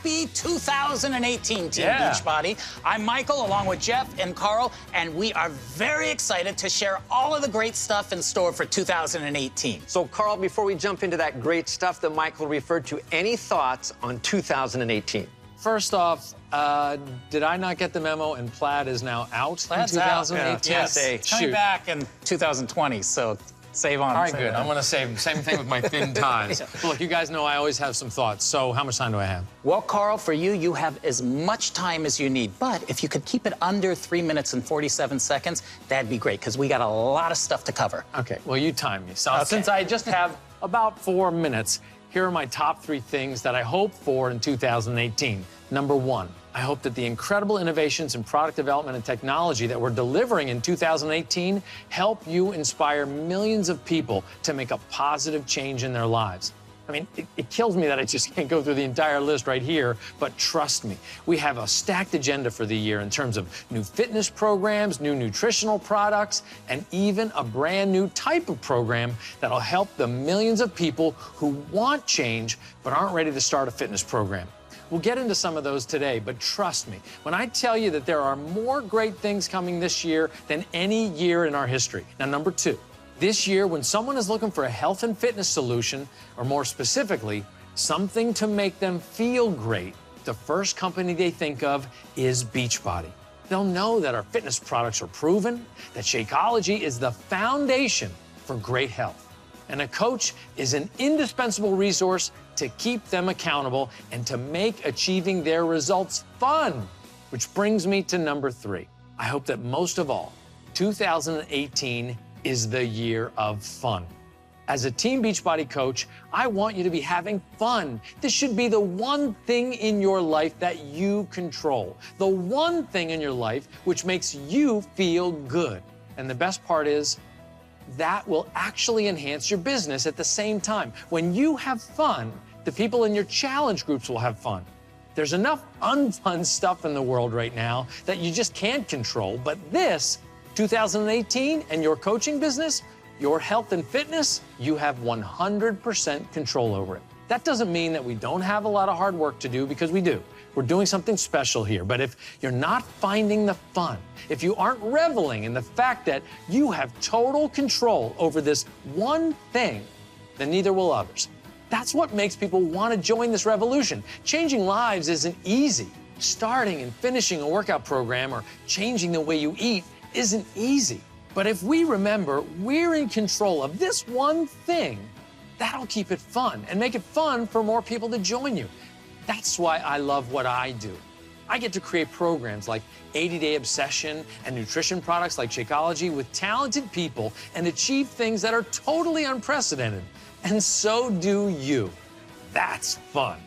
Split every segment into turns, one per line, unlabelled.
happy 2018, Team Beachbody. I'm Michael, along with Jeff and Carl, and we are very excited to share all of the great stuff in store for 2018.
So, Carl, before we jump into that great stuff that Michael referred to, any thoughts on 2018?
First off, did I not get the memo and plaid is now out
Plaid's
in
out.
2018?
Yes, it's coming back in 2020, so save on.
All right, good. I'm going to save. Same thing with my thin ties. Look, you guys know I always have some thoughts, so how much time do I have?
Well, Carl, for you, you have as much time as you need. But if you could keep it under 3 minutes and 47 seconds, that'd be great, because we got a lot of stuff to cover.
Okay, well, you time me. So since I just have about 4 minutes, here are my top 3 things that I hope for in 2018. Number 1, I hope that the incredible innovations in product development and technology that we're delivering in 2018 help you inspire millions of people to make a positive change in their lives. I mean, it kills me that I just can't go through the entire list right here, but trust me, we have a stacked agenda for the year in terms of new fitness programs, new nutritional products, and even a brand new type of program that'll help the millions of people who want change but aren't ready to start a fitness program. We'll get into some of those today, but trust me, when I tell you that there are more great things coming this year than any year in our history. Now, number 2, this year, when someone is looking for a health and fitness solution, or more specifically, something to make them feel great, the first company they think of is Beachbody. They'll know that our fitness products are proven, that Shakeology is the foundation for great health. And a coach is an indispensable resource to keep them accountable and to make achieving their results fun. Which brings me to number 3. I hope that most of all, 2018 is the year of fun. As a Team Beachbody coach, I want you to be having fun. This should be the one thing in your life that you control. The one thing in your life which makes you feel good. And the best part is, that will actually enhance your business at the same time. When you have fun, the people in your challenge groups will have fun. There's enough unfun stuff in the world right now that you just can't control, but this, 2018, and your coaching business, your health and fitness, you have 100% control over it. That doesn't mean that we don't have a lot of hard work to do, because we do. We're doing something special here. But if you're not finding the fun, if you aren't reveling in the fact that you have total control over this one thing, then neither will others. That's what makes people want to join this revolution. Changing lives isn't easy. Starting and finishing a workout program or changing the way you eat isn't easy. But if we remember we're in control of this one thing, that'll keep it fun and make it fun for more people to join you. That's why I love what I do. I get to create programs like 80-Day Obsession and nutrition products like Shakeology with talented people and achieve things that are totally unprecedented. And so do you. That's fun.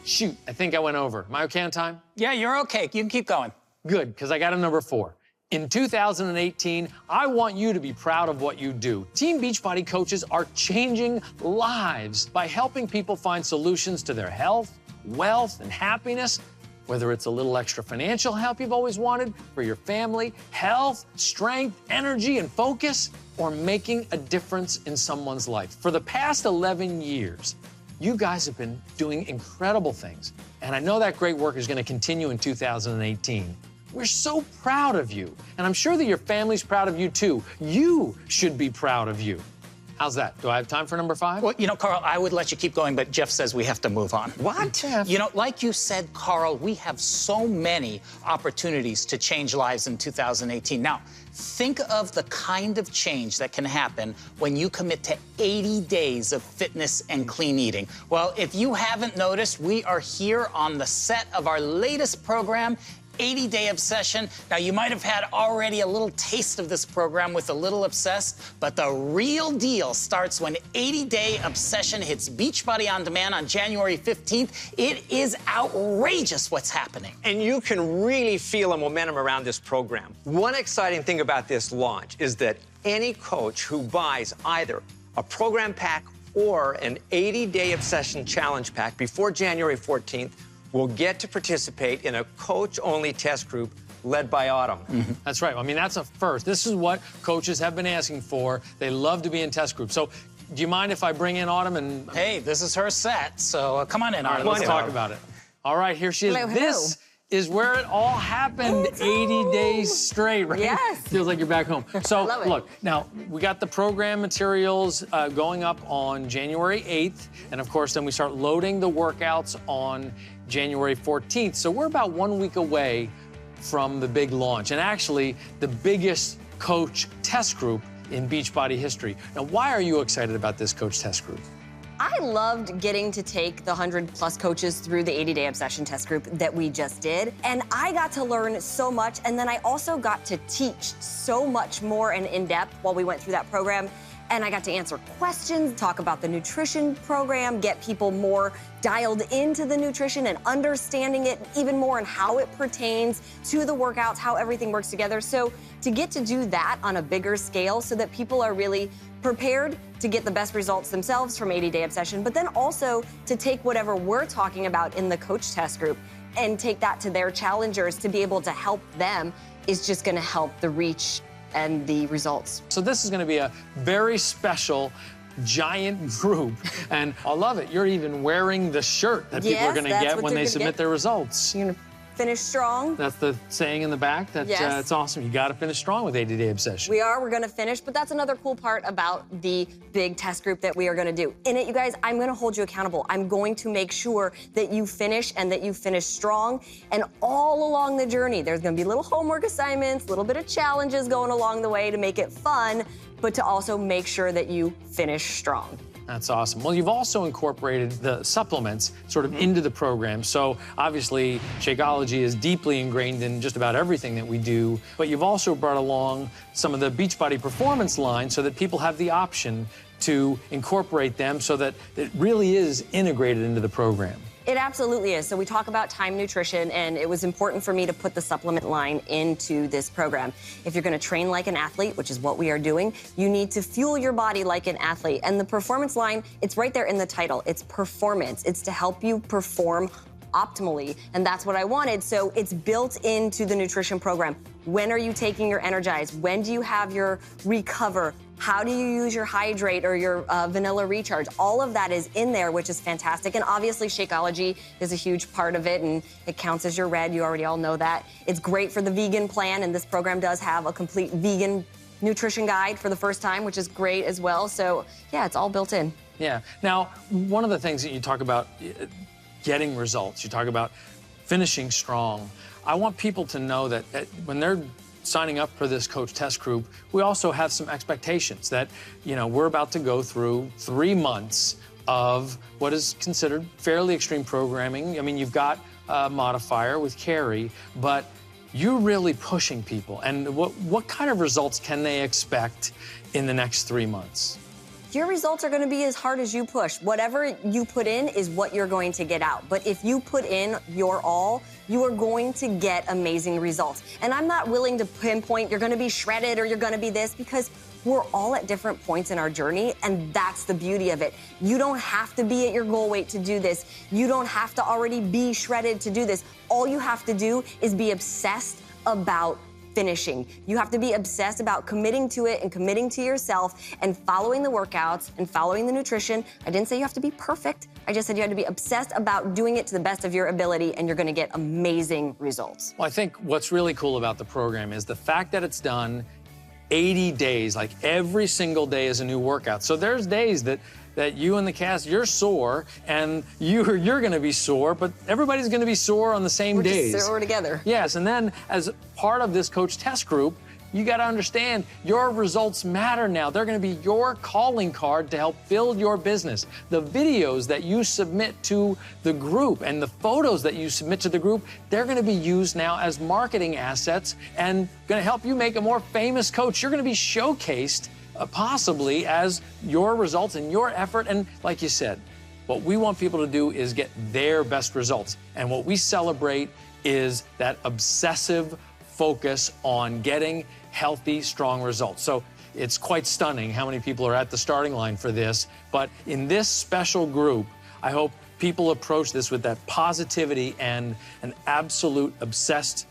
Shoot, I think I went over. Am I okay on time?
Yeah, you're okay. You can keep going.
Good, because I got a number 4. In 2018, I want you to be proud of what you do. Team Beachbody coaches are changing lives by helping people find solutions to their health, wealth, and happiness, whether it's a little extra financial help you've always wanted for your family, health, strength, energy, and focus, or making a difference in someone's life. For the past 11 years, you guys have been doing incredible things, and I know that great work is going to continue in 2018. We're so proud of you, and I'm sure that your family's proud of you too. You should be proud of you. How's that? Do I have time for number 5?
Well, you know, Carl, I would let you keep going, but Jeff says we have to move on.
What?
Jeff?
You know, like you said, Carl, we have so many opportunities to change lives in 2018. Now, think of the kind of change that can happen when you commit to 80 days of fitness and clean eating. Well, if you haven't noticed, we are here on the set of our latest program, 80-Day Obsession. Now, you might have had already a little taste of this program with A Little Obsessed, but the real deal starts when 80-Day Obsession hits Beachbody On Demand on January 15th. It is outrageous what's happening.
And you can really feel a momentum around this program. One exciting thing about this launch is that any coach who buys either a program pack or an 80-Day Obsession Challenge pack before January 14th will get to participate in a coach-only test group led by Autumn.
Mm-hmm. That's right. I mean, that's a first. This is what coaches have been asking for. They love to be in test groups. So do you mind if I bring in Autumn and...
Hey, this is her set, so come on in, Autumn.
Let's talk about it. All right, here she is.
Hello,
This is where it all happened.
It's
80
home.
days straight, right?
Yes.
Feels like you're back home. So
Love it.
look, now we got the program materials going up on January 8th. And of course, then we start loading the workouts on January 14th. So we're about 1 week away from the big launch. And actually, the biggest coach test group in Beachbody history. Now, why are you excited about this coach test group?
I loved getting to take the 100+ coaches through the 80-day obsession test group that we just did. And I got to learn so much. And then I also got to teach so much more and in depth while we went through that program. And I got to answer questions, talk about the nutrition program, get people more dialed into the nutrition and understanding it even more and how it pertains to the workouts, how everything works together. So to get to do that on a bigger scale so that people are really prepared to get the best results themselves from 80-day obsession, but then also to take whatever we're talking about in the coach test group and take that to their challengers to be able to help them is just gonna help the reach and the results.
So this is going to be a very special, giant group. And I love it. You're even wearing the shirt that people are going to get when they submit their results.
You're gonna finish strong.
That's the saying in the back. That's
Yes.
it's awesome. You got to finish strong with 80-day obsession.
We're gonna finish, but that's another cool part about the big test group that we are gonna do. In it, you guys, I'm gonna hold you accountable. I'm going to make sure that you finish and that you finish strong. And all along the journey, there's gonna be little homework assignments, a little bit of challenges going along the way to make it fun, but to also make sure that you finish strong.
That's awesome. Well, you've also incorporated the supplements sort of into the program. So obviously, Shakeology is deeply ingrained in just about everything that we do, but you've also brought along some of the Beachbody Performance line so that people have the option to incorporate them so that it really is integrated into the program.
It absolutely is. So we talk about time nutrition, and it was important for me to put the supplement line into this program. If you're going to train like an athlete, which is what we are doing, you need to fuel your body like an athlete. And the performance line, it's right there in the title. It's performance. It's to help you perform optimally, and that's what I wanted. So it's built into the nutrition program. When are you taking your Energize? When do you have your Recover? How do you use your Hydrate or your Vanilla Recharge? All of that is in there, which is fantastic. And obviously, Shakeology is a huge part of it, and it counts as your red. You already all know that. It's great for the vegan plan, and this program does have a complete vegan nutrition guide for the first time, which is great as well. So, yeah, it's all built in.
Yeah. Now, one of the things that you talk about getting results, you talk about finishing strong. I want people to know that when they're signing up for this coach test group, we also have some expectations that, you know, we're about to go through 3 months of what is considered fairly extreme programming. I mean, you've got a modifier with Carrie, but you're really pushing people. And what kind of results can they expect in the next 3 months?
Your results are going to be as hard as you push. Whatever you put in is what you're going to get out. But if you put in your all, you are going to get amazing results. And I'm not willing to pinpoint you're going to be shredded or you're going to be this, because we're all at different points in our journey, and that's the beauty of it. You don't have to be at your goal weight to do this. You don't have to already be shredded to do this. All you have to do is be obsessed about finishing. You have to be obsessed about committing to it and committing to yourself and following the workouts and following the nutrition. I didn't say you have to be perfect. I just said you had to be obsessed about doing it to the best of your ability, and you're gonna get amazing results.
Well, I think what's really cool about the program is the fact that it's done 80 days, like every single day is a new workout. So there's days that you and the cast, you're sore, and you're gonna be sore, but everybody's gonna be sore on the same days.
We're just sore together.
Yes, and then as part of this coach test group, you gotta understand your results matter now. They're gonna be your calling card to help build your business. The videos that you submit to the group and the photos that you submit to the group, they're gonna be used now as marketing assets and gonna help you make a more famous coach. You're gonna be showcased possibly as your results and your effort. And like you said, what we want people to do is get their best results. And what we celebrate is that obsessive focus on getting healthy, strong results. So it's quite stunning how many people are at the starting line for this. But in this special group, I hope people approach this with that positivity and an absolute obsessed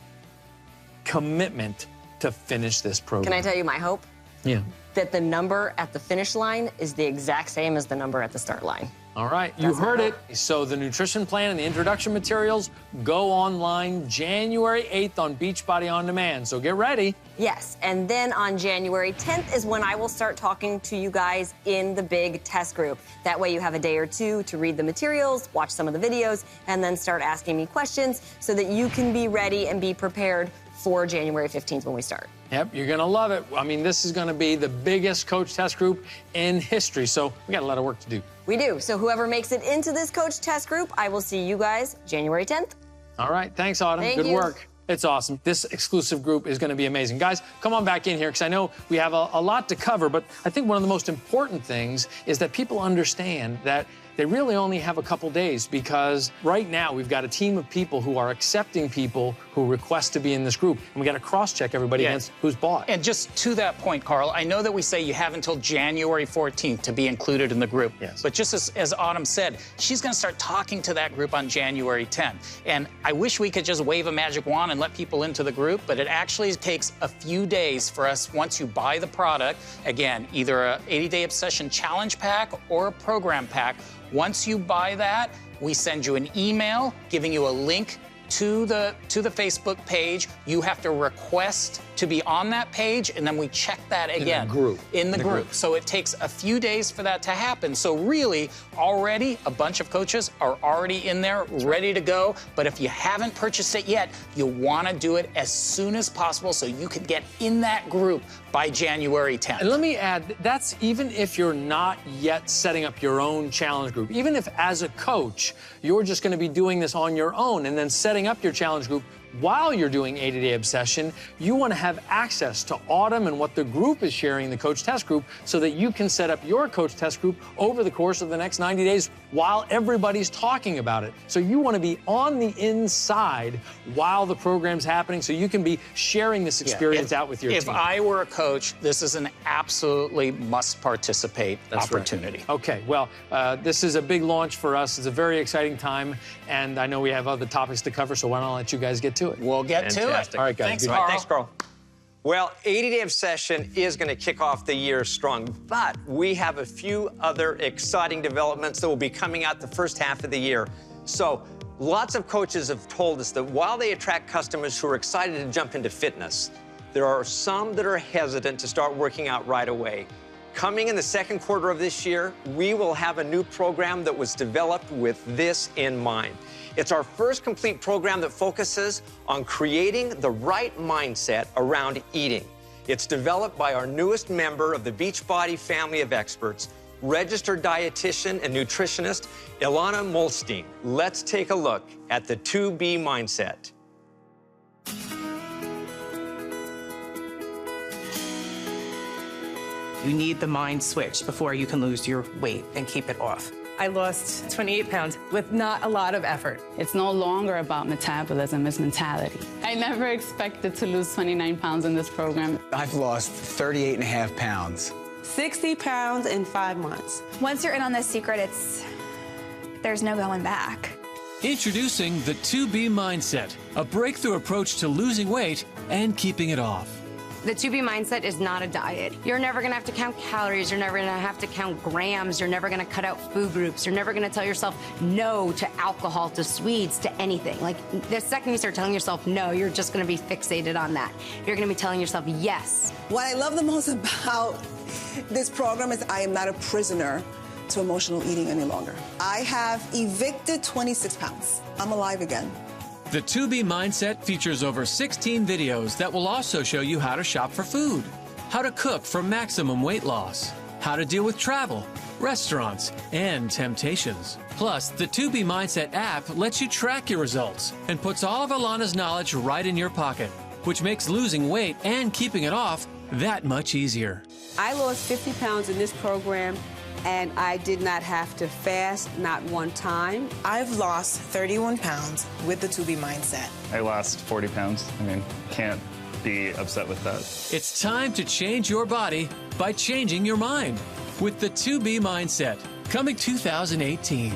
commitment to finish this program.
Can I tell you my hope?
Yeah.
That the number at the finish line is the exact same as the number at the start line.
All right, you heard it. So the nutrition plan and the introduction materials go online January 8th on Beachbody On Demand. So get ready.
Yes, and then on January 10th is when I will start talking to you guys in the big test group. That way you have a day or two to read the materials, watch some of the videos, and then start asking me questions so that you can be ready and be prepared for January 15th when we start.
Yep, you're gonna love it. I mean, this is gonna be the biggest coach test group in history, so we got a lot of work to do.
We do. So whoever makes it into this coach test group, I will see you guys January 10th.
All right, thanks, Autumn.
Thank
Good
you.
work. It's awesome. This exclusive group is gonna be amazing. Guys, come on back in here, because I know we have a lot to cover, but I think one of the most important things is that people understand that they really only have a couple days, because right now we've got a team of people who are accepting people who request to be in this group. And we got to cross-check everybody against who's bought.
And just to that point, Carl, I know that we say you have until January 14th to be included in the group.
Yes.
But just as Autumn said, she's going to start talking to that group on January 10th. And I wish we could just wave a magic wand and let people into the group, but it actually takes a few days for us, once you buy the product, again, either a 80-day obsession challenge pack or a program pack. Once you buy that, we send you an email giving you a link to the Facebook page. You have to request to be on that page, and then we check that again. In the group. So it takes a few days for that to happen. So really, already, a bunch of coaches are already in there, ready to go. But if you haven't purchased it yet, you want to do it as soon as possible so you can get in that group by January 10th.
And let me add, that's even if you're not yet setting up your own challenge group. Even if, as a coach, you're just going to be doing this on your own and then setting up your challenge group while you're doing 80-day obsession, you want to have access to Autumn and what the group is sharing in the coach test group so that you can set up your coach test group over the course of the next 90 days while everybody's talking about it. So you want to be on the inside while the program's happening so you can be sharing this experience out with your team.
If I were a coach, this is an absolutely must-participate opportunity.
Right. Okay, well, this is a big launch for us. It's a very exciting time, and I know we have other topics to cover, so why don't I let you guys get to it?
We'll get to it.
All right, guys.
Thanks,
good.
Carl.
Thanks, Carl. Well, 80-day obsession is going to kick off the year strong, but we have a few other exciting developments that will be coming out the first half of the year. So lots of coaches have told us that while they attract customers who are excited to jump into fitness, there are some that are hesitant to start working out right away. Coming in the second quarter of this year, we will have a new program that was developed with this in mind. It's our first complete program that focuses on creating the right mindset around eating. It's developed by our newest member of the Beachbody family of experts, registered dietitian and nutritionist, Ilana Molstein. Let's take a look at the 2B mindset.
You need the mind switch before you can lose your weight and keep it off. I lost 28 pounds with not a lot of effort.
It's no longer about metabolism, it's mentality. I never expected to lose 29 pounds in this program.
I've lost 38 and a half pounds.
60 pounds in 5 months.
Once you're in on this secret, there's no going back.
Introducing the 2B mindset, a breakthrough approach to losing weight and keeping it off.
The 2B mindset is not a diet. You're never gonna have to count calories. You're never gonna have to count grams. You're never gonna cut out food groups. You're never gonna tell yourself no to alcohol, to sweets, to anything. Like, the second you start telling yourself no, you're just gonna be fixated on that. You're gonna be telling yourself yes.
What I love the most about this program is I am not a prisoner to emotional eating any longer. I have evicted 26 pounds. I'm alive again.
The 2B mindset features over 16 videos that will also show you how to shop for food, how to cook for maximum weight loss, how to deal with travel, restaurants, and temptations. Plus, the 2B Mindset app lets you track your results and puts all of Ilana's knowledge right in your pocket, which makes losing weight and keeping it off that much easier.
I lost 50 pounds in this program, and I did not have to fast, not one time.
I've lost 31 pounds with the 2B mindset.
I lost 40 pounds. I mean, can't be upset with that.
It's time to change your body by changing your mind with the 2B mindset, coming 2018.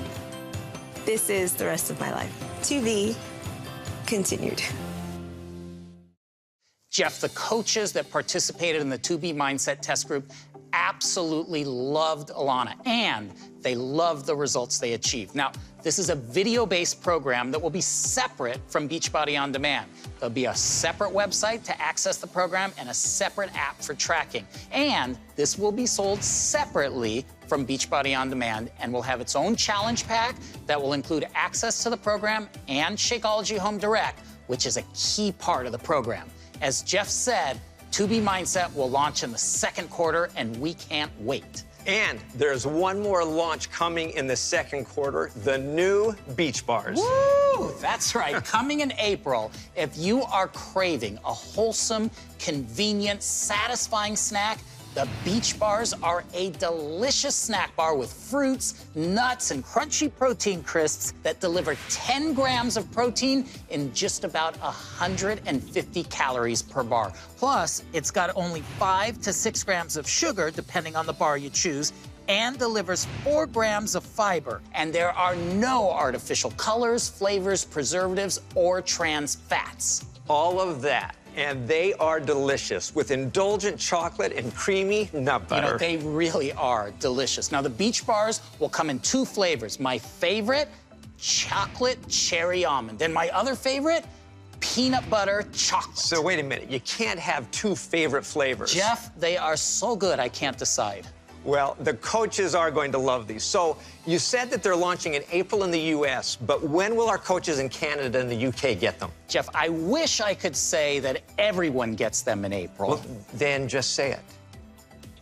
This is the rest of my life. 2B continued.
Jeff, the coaches that participated in the 2B Mindset test group absolutely loved Alana, and they loved the results they achieved. Now, this is a video-based program that will be separate from Beachbody On Demand. There'll be a separate website to access the program and a separate app for tracking. And this will be sold separately from Beachbody On Demand and will have its own challenge pack that will include access to the program and Shakeology Home Direct, which is a key part of the program. As Jeff said, 2B Mindset will launch in the second quarter, and we can't wait.
And there's one more launch coming in the second quarter, the new Beach Bars.
Woo! That's right, coming in April. If you are craving a wholesome, convenient, satisfying snack, the Beach Bars are a delicious snack bar with fruits, nuts, and crunchy protein crisps that deliver 10 grams of protein in just about 150 calories per bar. Plus, it's got only 5 to 6 grams of sugar, depending on the bar you choose, and delivers 4 grams of fiber. And there are no artificial colors, flavors, preservatives, or trans fats.
All of that. And they are delicious with indulgent chocolate and creamy nut butter.
You know, they really are delicious. Now, the Beach Bars will come in 2 flavors. My favorite, chocolate cherry almond. And my other favorite, peanut butter chocolate.
So wait a minute, you can't have 2 favorite flavors.
Jeff, they are so good, I can't decide.
Well, the coaches are going to love these. So you said that they're launching in April in the U.S., but when will our coaches in Canada and the U.K. get them?
Jeff, I wish I could say that everyone gets them in April.
Well, then just say it.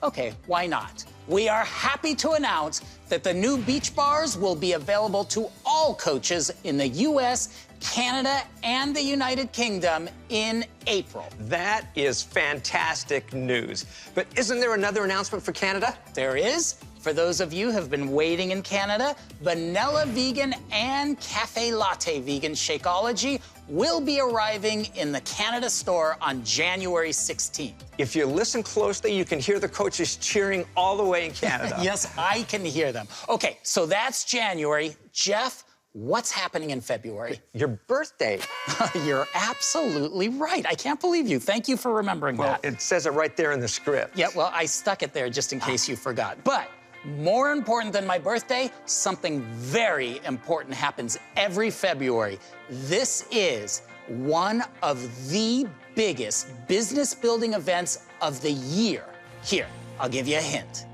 Okay, why not? We are happy to announce that the new Beach Bars will be available to all coaches in the U.S., Canada, and the United Kingdom in April.
That is fantastic news. But isn't there another announcement for Canada?
There is. For those of you who have been waiting in Canada, vanilla vegan and cafe latte vegan Shakeology will be arriving in the Canada store on January 16th.
If you listen closely, you can hear the coaches cheering all the way in Canada.
Yes, I can hear them. Okay, so that's January. Jeff, what's happening in February?
Your birthday.
You're absolutely right. I can't believe you. Thank you for remembering that.
Well, it says it right there in the script.
Yeah, well, I stuck it there just in case you forgot. But more important than my birthday, something very important happens every February. This is one of the biggest business building events of the year. Here, I'll give you a hint.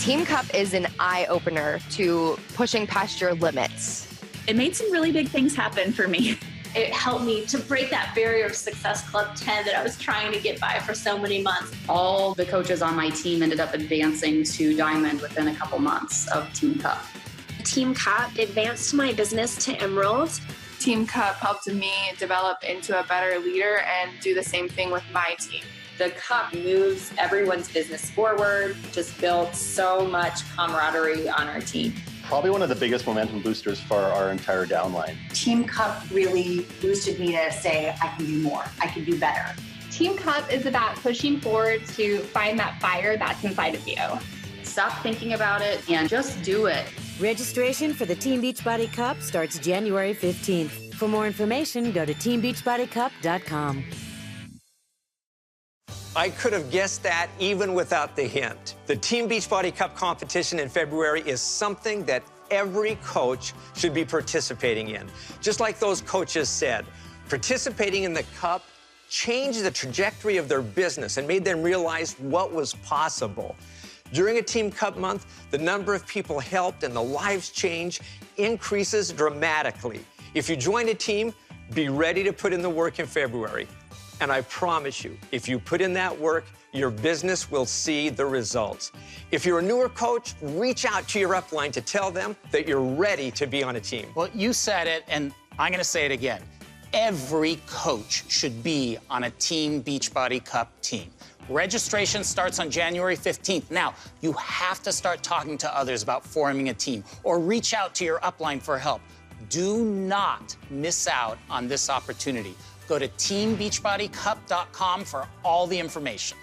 Team Cup is an eye-opener to pushing past your limits.
It made some really big things happen for me. It helped me to break that barrier of Success Club 10 that I was trying to get by for so many months.
All the coaches on my team ended up advancing to Diamond within a couple months of Team Cup.
Team Cup advanced my business to Emerald.
Team Cup helped me develop into a better leader and do the same thing with my team.
The Cup moves everyone's business forward, just built so much camaraderie on our team.
Probably one of the biggest momentum boosters for our entire downline.
Team Cup really boosted me to say, I can do more, I can do better.
Team Cup is about pushing forward to find that fire that's inside of you.
Stop thinking about it and just do it.
Registration for the Team Beachbody Cup starts January 15th. For more information, go to teambeachbodycup.com.
I could have guessed that even without the hint. The Team Beachbody Cup competition in February is something that every coach should be participating in. Just like those coaches said, participating in the Cup changed the trajectory of their business and made them realize what was possible. During a Team Cup month, the number of people helped and the lives changed increases dramatically. If you join a team, be ready to put in the work in February. And I promise you, if you put in that work, your business will see the results. If you're a newer coach, reach out to your upline to tell them that you're ready to be on a team.
Well, you said it, and I'm going to say it again. Every coach should be on a Team Beachbody Cup team. Registration starts on January 15th. Now, you have to start talking to others about forming a team or reach out to your upline for help. Do not miss out on this opportunity. Go to teambeachbodycup.com for all the information.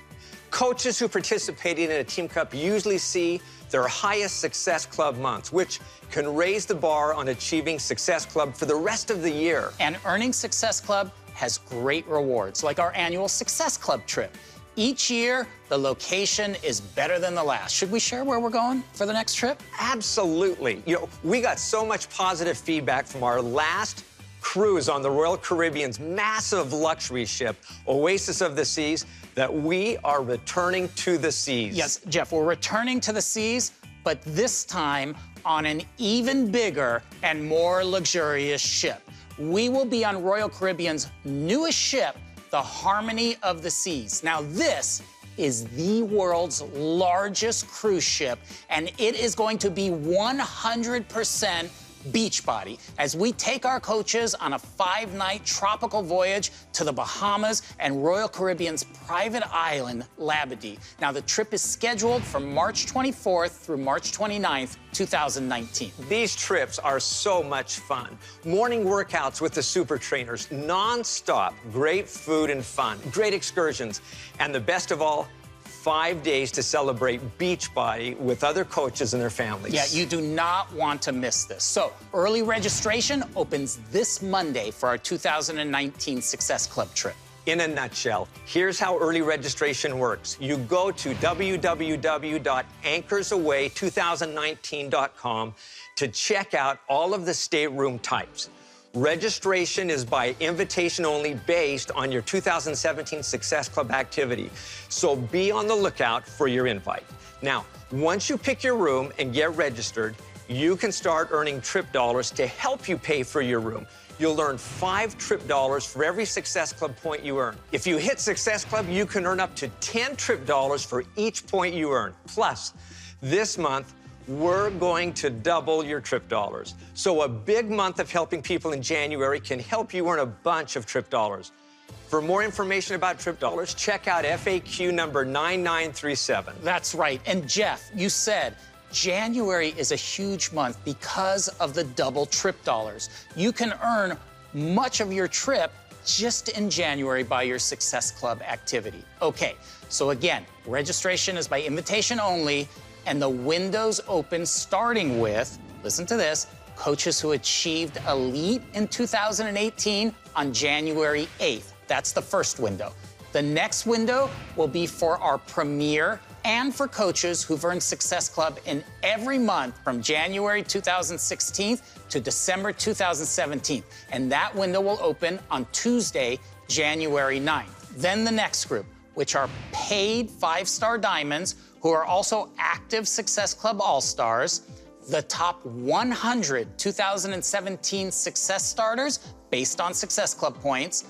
Coaches who participate in a Team Cup usually see their highest Success Club months, which can raise the bar on achieving Success Club for the rest of the year.
And earning Success Club has great rewards, like our annual Success Club trip. Each year, the location is better than the last. Should we share where we're going for the next trip?
Absolutely. You know, we got so much positive feedback from our last cruise on the Royal Caribbean's massive luxury ship, Oasis of the Seas, that we are returning to the seas.
Yes, Jeff, we're returning to the seas, but this time on an even bigger and more luxurious ship. We will be on Royal Caribbean's newest ship, the Harmony of the Seas. Now, this is the world's largest cruise ship, and it is going to be 100% Beachbody as we take our coaches on a 5-night tropical voyage to the Bahamas and Royal Caribbean's private island, Labadee. Now, the trip is scheduled from March 24th through March 29th, 2019.
These trips are so much fun. Morning workouts with the super trainers, non-stop, great food and fun, great excursions, and the best of all, 5 days to celebrate Beachbody with other coaches and their families.
Yeah, you do not want to miss this. So, early registration opens this Monday for our 2019 Success Club trip.
In a nutshell, here's how early registration works. You go to www.anchorsaway2019.com to check out all of the stateroom types. Registration is by invitation only based on your 2017 Success Club activity. So be on the lookout for your invite. Now, once you pick your room and get registered, you can start earning trip dollars to help you pay for your room. You'll earn 5 trip dollars for every Success Club point you earn. If you hit Success Club, you can earn up to 10 trip dollars for each point you earn. Plus, this month, we're going to double your trip dollars. So a big month of helping people in January can help you earn a bunch of trip dollars. For more information about trip dollars, check out FAQ number 9937.
That's right. And Jeff, you said January is a huge month because of the double trip dollars. You can earn much of your trip just in January by your Success Club activity. Okay, so again, registration is by invitation only, and the windows open starting with, listen to this, coaches who achieved elite in 2018 on January 8th. That's the first window. The next window will be for our premier and for coaches who've earned Success Club in every month from January 2016 to December 2017. And that window will open on Tuesday, January 9th. Then the next group, which are paid 5-star diamonds who are also active Success Club All-Stars, the top 100 2017 Success Starters based on Success Club points,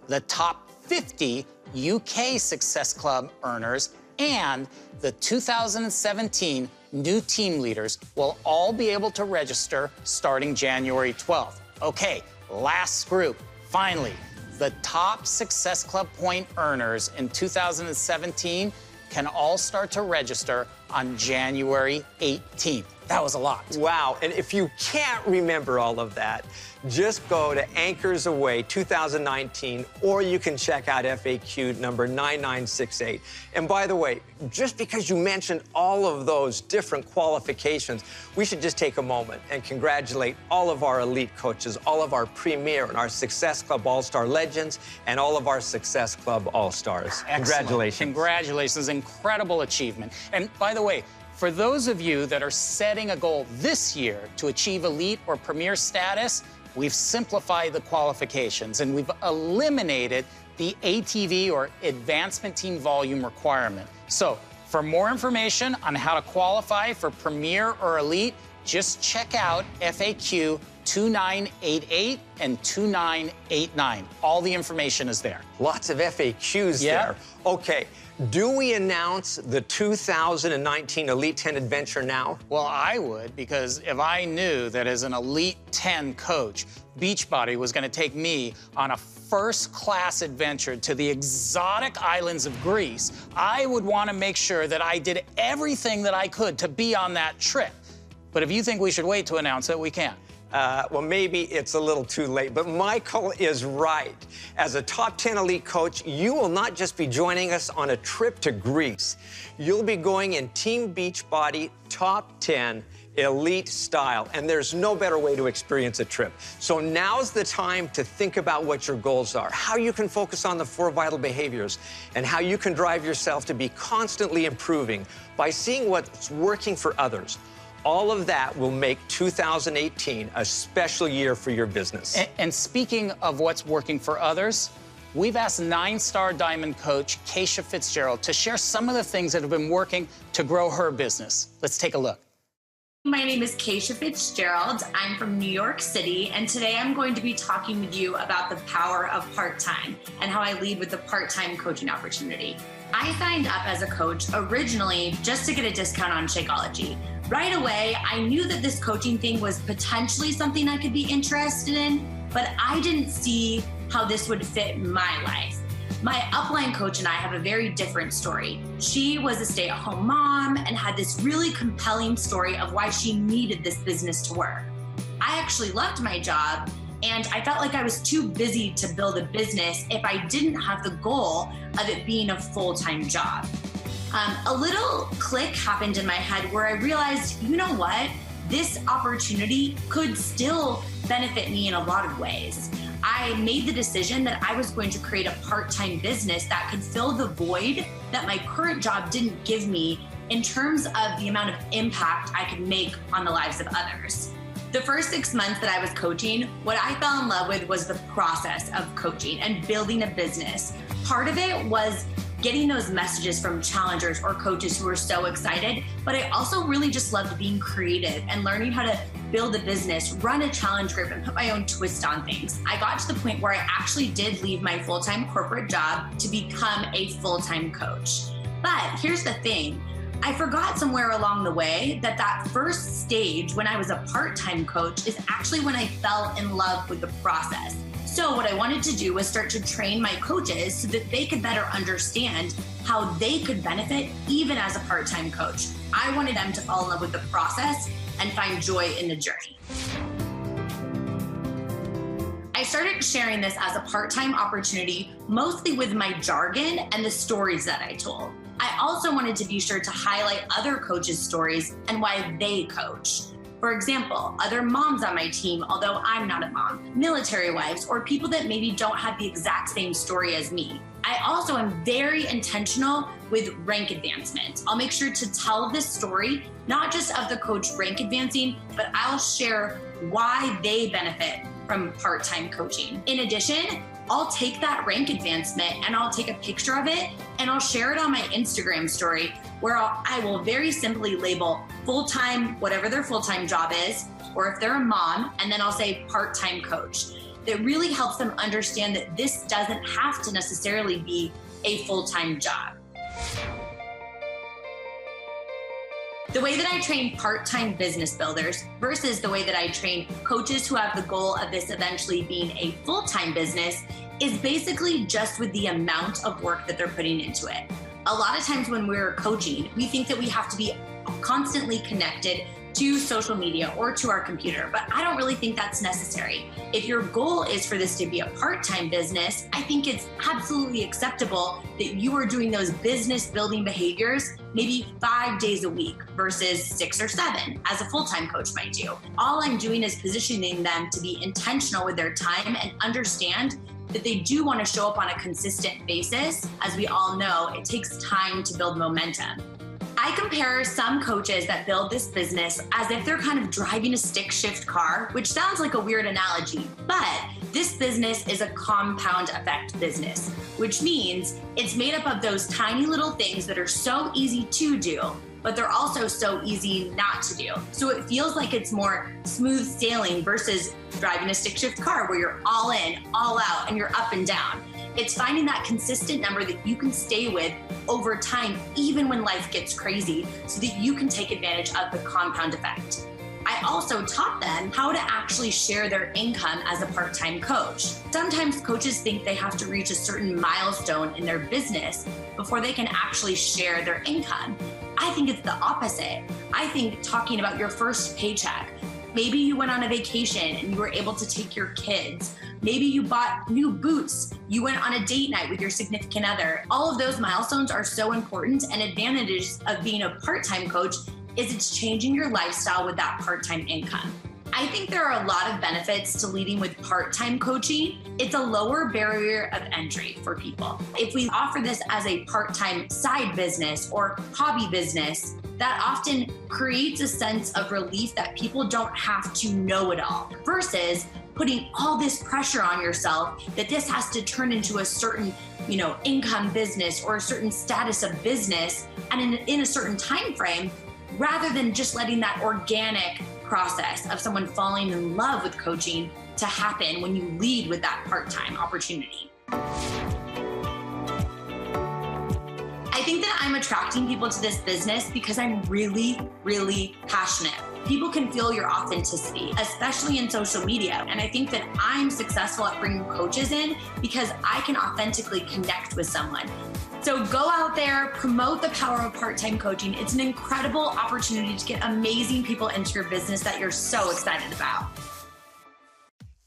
the top 50 UK Success Club earners, and the 2017 new team leaders will all be able to register starting January 12th. Okay, last group, finally, the top Success Club point earners in 2017 can all start to register on January 18th. That was a lot.
Wow, and if you can't remember all of that, just go to Anchors Away 2019, or you can check out FAQ number 9968. And by the way, just because you mentioned all of those different qualifications, we should just take a moment and congratulate all of our elite coaches, all of our premier and our Success Club All-Star legends, and all of our Success Club All-Stars. Congratulations.
Congratulations, incredible achievement. And by the way, for those of you that are setting a goal this year to achieve elite or premier status, we've simplified the qualifications and we've eliminated the ATV or advancement team volume requirement. So for more information on how to qualify for premier or elite, just check out FAQ 2988 and 2989. All the information is there.
Lots of FAQs there. Okay. Do we announce the 2019 Elite 10 adventure now?
Well, I would, because if I knew that as an Elite 10 coach, Beachbody was going to take me on a first-class adventure to the exotic islands of Greece, I would want to make sure that I did everything that I could to be on that trip. But if you think we should wait to announce it, we can.
Well, maybe it's a little too late, but Michael is right. As a top 10 elite coach, you will not just be joining us on a trip to Greece. You'll be going in Team Beachbody top 10 elite style, and there's no better way to experience a trip. So now's the time to think about what your goals are, how you can focus on the 4 vital behaviors, and how you can drive yourself to be constantly improving by seeing what's working for others. All of that will make 2018 a special year for your business.
And speaking of what's working for others, we've asked 9-star diamond coach Keisha Fitzgerald to share some of the things that have been working to grow her business. Let's take a look.
My name is Keisha Fitzgerald. I'm from New York City, and today I'm going to be talking with you about the power of part-time and how I lead with the part-time coaching opportunity. I signed up as a coach originally just to get a discount on Shakeology. Right away, I knew that this coaching thing was potentially something I could be interested in, but I didn't see how this would fit my life. My upline coach and I have a very different story. She was a stay-at-home mom and had this really compelling story of why she needed this business to work. I actually loved my job, and I felt like I was too busy to build a business if I didn't have the goal of it being a full-time job. A little click happened in my head where I realized, you know what? This opportunity could still benefit me in a lot of ways. I made the decision that I was going to create a part-time business that could fill the void that my current job didn't give me in terms of the amount of impact I could make on the lives of others. The first 6 months that I was coaching, what I fell in love with was the process of coaching and building a business. Part of it was getting those messages from challengers or coaches who were so excited, but I also really just loved being creative and learning how to build a business, run a challenge group, and put my own twist on things. I got to the point where I actually did leave my full-time corporate job to become a full-time coach. But here's the thing, I forgot somewhere along the way that that first stage when I was a part-time coach is actually when I fell in love with the process. So what I wanted to do was start to train my coaches so that they could better understand how they could benefit even as a part-time coach. I wanted them to fall in love with the process and find joy in the journey. I started sharing this as a part-time opportunity, mostly with my jargon and the stories that I told. I also wanted to be sure to highlight other coaches' stories and why they coach. For example, other moms on my team, although I'm not a mom, military wives, or people that maybe don't have the exact same story as me. I also am very intentional with rank advancement. I'll make sure to tell this story, not just of the coach rank advancing, but I'll share why they benefit from part-time coaching. In addition, I'll take that rank advancement and I'll take a picture of it and I'll share it on my Instagram story where I will very simply label full-time, whatever their full-time job is, or if they're a mom, and then I'll say part-time coach. That really helps them understand that this doesn't have to necessarily be a full-time job. The way that I train part-time business builders versus the way that I train coaches who have the goal of this eventually being a full-time business is basically just with the amount of work that they're putting into it. A lot of times when we're coaching, we think that we have to be constantly connected to social media or to our computer, but I don't really think that's necessary. If your goal is for this to be a part-time business, I think it's absolutely acceptable that you are doing those business building behaviors maybe 5 days a week versus 6 or 7 as a full-time coach might do. All I'm doing is positioning them to be intentional with their time and understand that they do want to show up on a consistent basis. As we all know, it takes time to build momentum. I compare some coaches that build this business as if they're kind of driving a stick shift car, which sounds like a weird analogy, but this business is a compound effect business, which means it's made up of those tiny little things that are so easy to do, but they're also so easy not to do. So it feels like it's more smooth sailing versus driving a stick shift car where you're all in, all out, and you're up and down. It's finding that consistent number that you can stay with over time, even when life gets crazy, so that you can take advantage of the compound effect. I also taught them how to actually share their income as a part-time coach. Sometimes coaches think they have to reach a certain milestone in their business before they can actually share their income. I think it's the opposite. I think talking about your first paycheck, Maybe you went on a vacation and you were able to take your kids. Maybe you bought new boots. You went on a date night with your significant other. All of those milestones are so important, and advantages of being a part-time coach is it's changing your lifestyle with that part-time income. I think there are a lot of benefits to leading with part-time coaching. It's a lower barrier of entry for people. If we offer this as a part-time side business or hobby business, that often creates a sense of relief that people don't have to know it all, versus putting all this pressure on yourself that this has to turn into a certain, income business or a certain status of business and in a certain time frame, rather than just letting that organic process of someone falling in love with coaching to happen when you lead with that part-time opportunity. I think that I'm attracting people to this business because I'm really, really passionate. People can feel your authenticity, especially in social media. And I think that I'm successful at bringing coaches in because I can authentically connect with someone. So go out there, promote the power of part-time coaching. It's an incredible opportunity to get amazing people into your business that you're so excited about.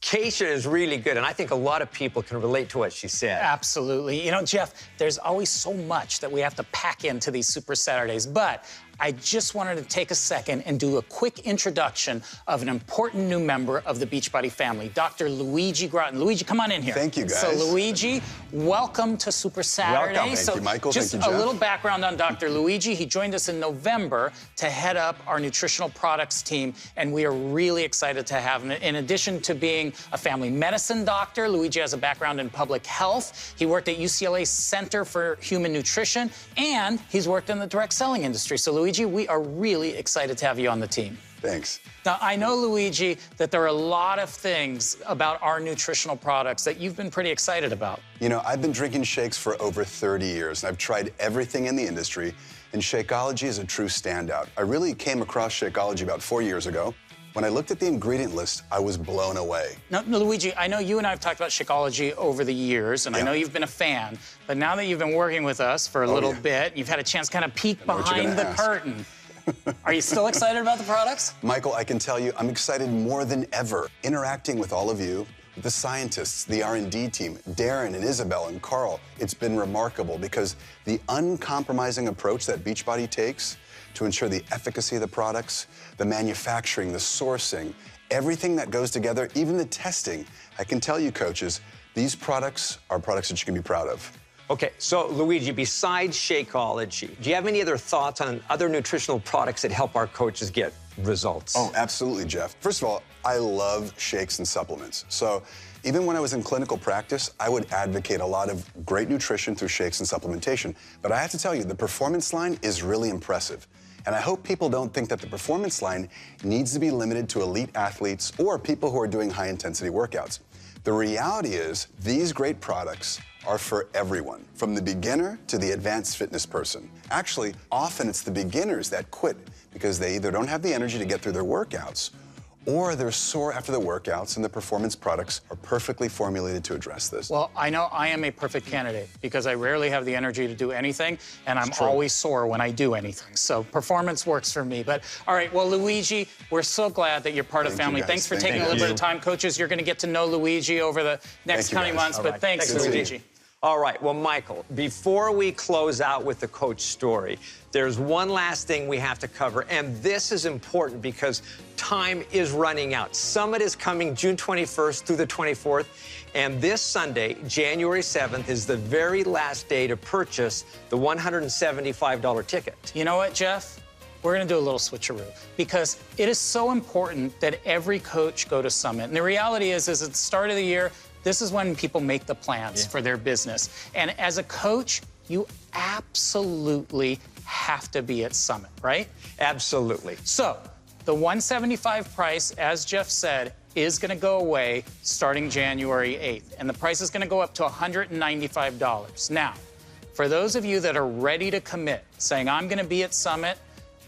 Keisha is really good, and I think a lot of people can relate to what she said.
Absolutely. Jeff, there's always so much that we have to pack into these Super Saturdays, but I just wanted to take a second and do a quick introduction of an important new member of the Beachbody family, Dr. Luigi Groton. Luigi, come on in here.
Thank you, guys.
So, Luigi, welcome to Super Saturday.
Welcome. Thank you, Michael.
Just
Thank you,
a
Jeff.
little background on Dr. Luigi. He joined us in November to head up our nutritional products team, and we are really excited to have him. In addition to being a family medicine doctor, Luigi has a background in public health. He worked at UCLA's Center for Human Nutrition, and he's worked in the direct selling industry. So, Luigi, we are really excited to have you on the team.
Thanks.
Now, I know, Luigi, that there are a lot of things about our nutritional products that you've been pretty excited about.
I've been drinking shakes for over 30 years, and I've tried everything in the industry, and Shakeology is a true standout. I really came across Shakeology about 4 years ago. When I looked at the ingredient list, I was blown away.
Now, Luigi, I know you and I have talked about Shakeology over the years, and I know you've been a fan, but now that you've been working with us for a little bit, you've had a chance to kind of peek behind the curtain. Are you still excited about the products?
Michael, I can tell you I'm excited more than ever. Interacting with all of you, the scientists, the R&D team, Darren and Isabel and Carl, it's been remarkable because the uncompromising approach that Beachbody takes to ensure the efficacy of the products, the manufacturing, the sourcing, everything that goes together, even the testing, I can tell you, coaches, these products are products that you can be proud of.
Okay, so Luigi, besides Shakeology, do you have any other thoughts on other nutritional products that help our coaches get results?
Oh, absolutely, Jeff. First of all, I love shakes and supplements. So even when I was in clinical practice, I would advocate a lot of great nutrition through shakes and supplementation. But I have to tell you, the performance line is really impressive. And I hope people don't think that the performance line needs to be limited to elite athletes or people who are doing high-intensity workouts. The reality is these great products are for everyone, from the beginner to the advanced fitness person. Actually, often it's the beginners that quit because they either don't have the energy to get through their workouts or they're sore after the workouts, and the performance products are perfectly formulated to address this.
Well, I know I am a perfect candidate because I rarely have the energy to do anything, and I'm always sore when I do anything. So performance works for me. But all right, well, Luigi, we're so glad that you're part of the family. Thanks for taking a little bit of time. Coaches, you're going to get to know Luigi over the next coming months, but thanks, Luigi.
All right, well, Michael, before we close out with the coach story, there's one last thing we have to cover, and this is important because time is running out. Summit is coming June 21st through the 24th, and this Sunday, January 7th, is the very last day to purchase the $175 ticket.
You know what, Jeff? We're going to do a little switcheroo because it is so important that every coach go to Summit. And the reality is at the start of the year, this is when people make the plans for their business. And as a coach, you absolutely have to be at Summit, right?
Absolutely.
So the $175 price, as Jeff said, is going to go away starting January 8th. And the price is going to go up to $195. Now, for those of you that are ready to commit, saying, I'm going to be at Summit,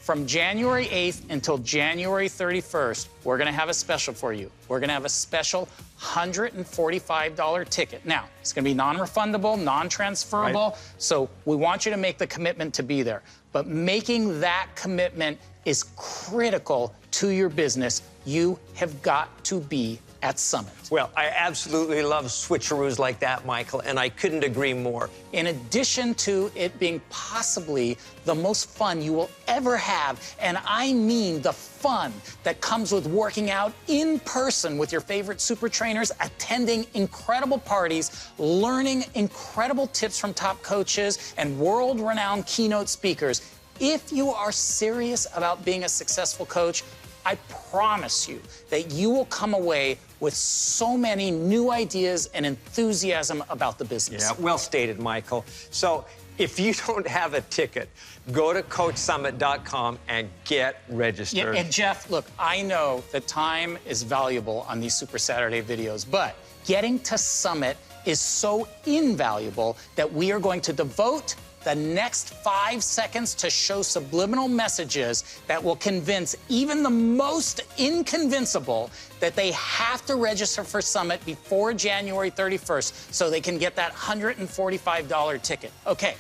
from January 8th until January 31st, we're going to have a special for you. We're going to have a special $145 ticket. Now, it's going to be non-refundable, non-transferable, so we want you to make the commitment to be there. But making that commitment is critical to your business, you have got to be at Summit.
Well, I absolutely love switcheroos like that, Michael, and I couldn't agree more.
In addition to it being possibly the most fun you will ever have, and I mean the fun that comes with working out in person with your favorite super trainers, attending incredible parties, learning incredible tips from top coaches and world-renowned keynote speakers. If you are serious about being a successful coach, I promise you that you will come away with so many new ideas and enthusiasm about the business.
Yeah, well stated, Michael. So if you don't have a ticket, go to CoachSummit.com and get registered.
Yeah, and Jeff, look, I know that time is valuable on these Super Saturday videos, but getting to Summit is so invaluable that we are going to devote the next 5 seconds to show subliminal messages that will convince even the most inconvincible that they have to register for Summit before January 31st so they can get that $145 ticket. Okay,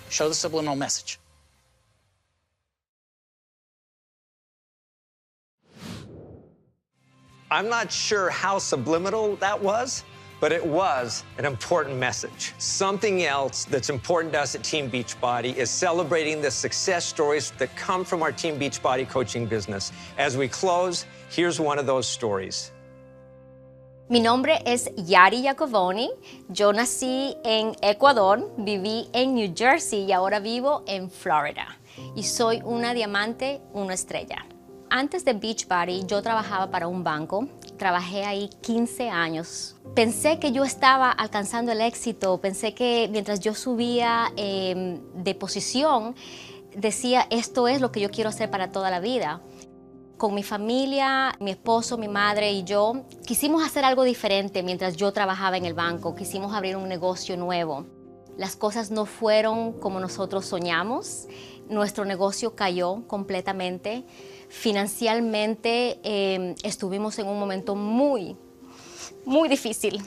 show the subliminal message.
I'm not sure how subliminal that was, but it was an important message. Something else that's important to us at Team Beachbody is celebrating the success stories that come from our Team Beachbody coaching business. As we close, here's one of those stories.
Mi nombre es Yari Jacoboni. Yo nací en Ecuador, viví en New Jersey y ahora vivo en Florida. Y soy una diamante, una estrella. Antes de Beachbody, yo trabajaba para un banco. Trabajé ahí 15 años. Pensé que yo estaba alcanzando el éxito. Pensé que mientras yo subía de posición, decía, esto es lo que yo quiero hacer para toda la vida. Con mi familia, mi esposo, mi madre y yo, quisimos hacer algo diferente mientras yo trabajaba en el banco. Quisimos abrir un negocio nuevo. Las cosas no fueron como nosotros soñamos. Nuestro negocio cayó completamente. Financieramente estuvimos en un momento muy difícil.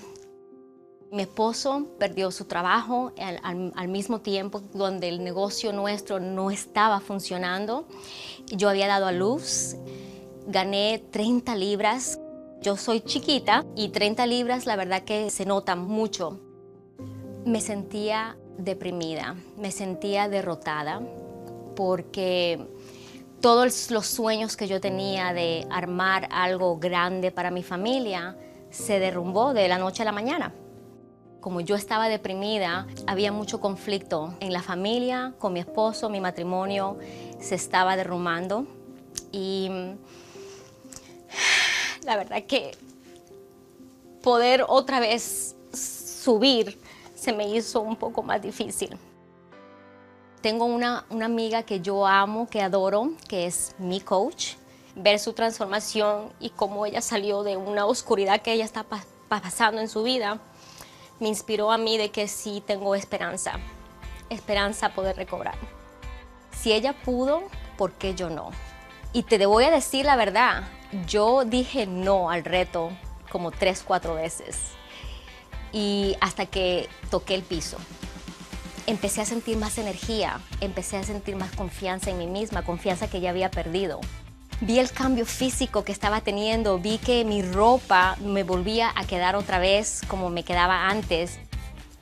Mi esposo perdió su trabajo al mismo tiempo donde el negocio nuestro no estaba funcionando. Yo había dado a luz, gané 30 libras. Yo soy chiquita y 30 libras la verdad que se nota mucho. Me sentía deprimida, me sentía derrotada porque todos los sueños que yo tenía de armar algo grande para mi familia se derrumbó de la noche a la mañana. Como yo estaba deprimida, había mucho conflicto en la familia, con mi esposo, mi matrimonio se estaba derrumbando y la verdad que poder otra vez subir se me hizo un poco más difícil. Tengo una amiga que yo amo, que adoro, que es mi coach. Ver su transformación y cómo ella salió de una oscuridad que ella está pasando en su vida, me inspiró a mí de que sí tengo esperanza a poder recobrar. Si ella pudo, ¿por qué yo no? Y te voy a decir la verdad, yo dije no al reto como 3, 4 veces. Y hasta que toqué el piso. Empecé a sentir más energía, empecé a sentir más confianza en mí misma, confianza que ya había perdido. Vi el cambio físico que estaba teniendo, vi que mi ropa me volvía a quedar otra vez como me quedaba antes.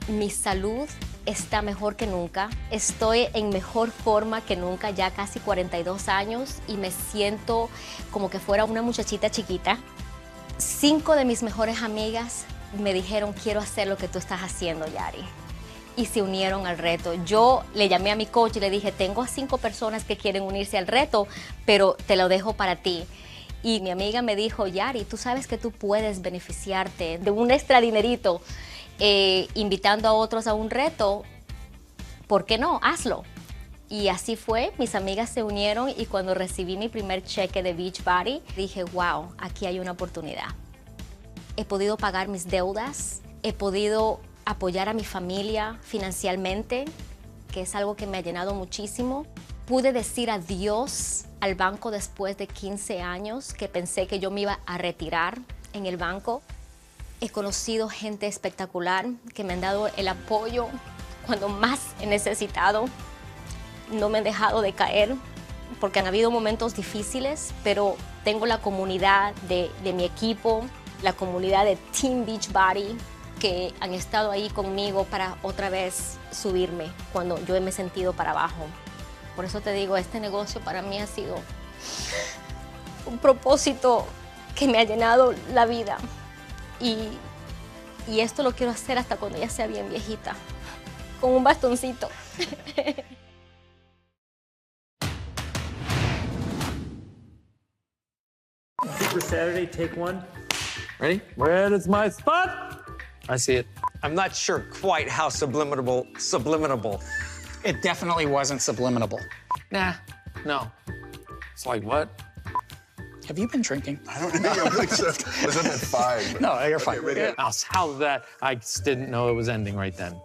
Mi salud está mejor que nunca, estoy en mejor forma que nunca, ya casi 42 años y me siento como que fuera una muchachita chiquita. 5 de mis mejores amigas me dijeron, quiero hacer lo que tú estás haciendo, Yari. Y se unieron al reto. Yo le llamé a mi coach y le dije, tengo a 5 personas que quieren unirse al reto, pero te lo dejo para ti. Y mi amiga me dijo, Yari, tú sabes que tú puedes beneficiarte de un extra dinerito invitando a otros a un reto. ¿Por qué no? Hazlo. Y así fue, mis amigas se unieron y cuando recibí mi primer cheque de Beachbody, dije, wow, aquí hay una oportunidad. He podido pagar mis deudas, he podido apoyar a mi familia financieramente, que es algo que me ha llenado muchísimo. Pude decir adiós al banco después de 15 años, que pensé que yo me iba a retirar en el banco. He conocido gente espectacular que me han dado el apoyo cuando más he necesitado. No me han dejado de caer, porque han habido momentos difíciles, pero Tengo la comunidad de mi equipo, la comunidad de Team Beachbody, que han estado ahí conmigo para otra vez subirme cuando yo me he sentido para abajo. Por eso te digo, este negocio para mí ha sido un propósito que me ha llenado la vida. Y esto lo quiero hacer hasta cuando ya sea bien viejita, con un bastoncito.
Super Saturday, take one. Ready? Where is my spot? I see it.
I'm not sure quite how subliminal.
It definitely wasn't subliminal.
Nah, no. It's like, what?
Have you been drinking?
I don't know. I was up at 5.
No, you're fine.
How's that? I just didn't know it was ending right then.